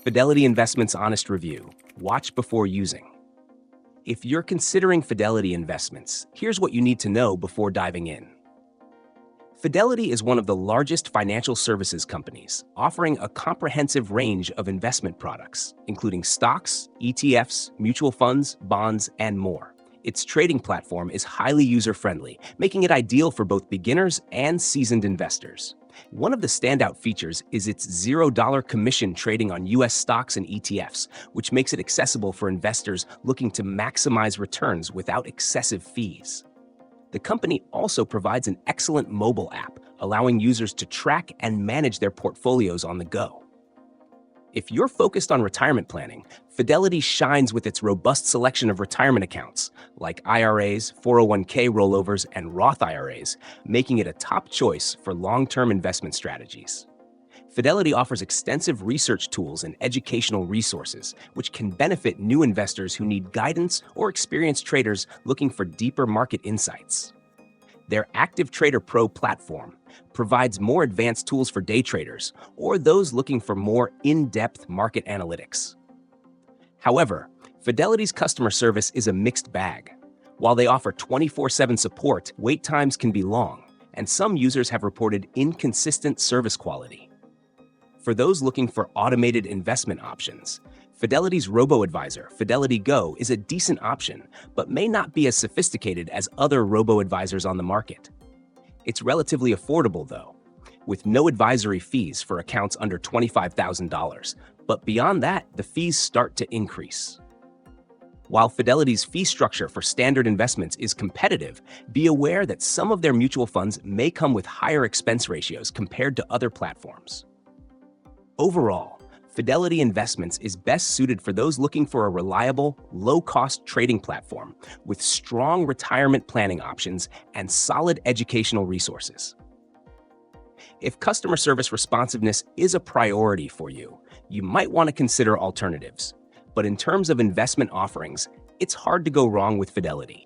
Fidelity Investments Honest Review. Watch before using. If you're considering Fidelity Investments, here's what you need to know before diving in. Fidelity is one of the largest financial services companies, offering a comprehensive range of investment products, including stocks, ETFs, mutual funds, bonds, and more. Its trading platform is highly user-friendly, making it ideal for both beginners and seasoned investors. One of the standout features is its $0 commission trading on U.S. stocks and ETFs, which makes it accessible for investors looking to maximize returns without excessive fees. The company also provides an excellent mobile app, allowing users to track and manage their portfolios on the go. If you're focused on retirement planning, Fidelity shines with its robust selection of retirement accounts, like IRAs, 401k rollovers, and Roth IRAs, making it a top choice for long-term investment strategies. Fidelity offers extensive research tools and educational resources, which can benefit new investors who need guidance or experienced traders looking for deeper market insights. Their Active Trader Pro platform provides more advanced tools for day traders or those looking for more in-depth market analytics. However, Fidelity's customer service is a mixed bag. While they offer 24/7 support, wait times can be long, and some users have reported inconsistent service quality. For those looking for automated investment options, Fidelity's robo-advisor, Fidelity Go, is a decent option, but may not be as sophisticated as other robo-advisors on the market. It's relatively affordable, though, with no advisory fees for accounts under $25,000, but beyond that, the fees start to increase. While Fidelity's fee structure for standard investments is competitive, be aware that some of their mutual funds may come with higher expense ratios compared to other platforms. Overall, Fidelity Investments is best suited for those looking for a reliable, low-cost trading platform with strong retirement planning options and solid educational resources. If customer service responsiveness is a priority for you, you might want to consider alternatives. But in terms of investment offerings, it's hard to go wrong with Fidelity.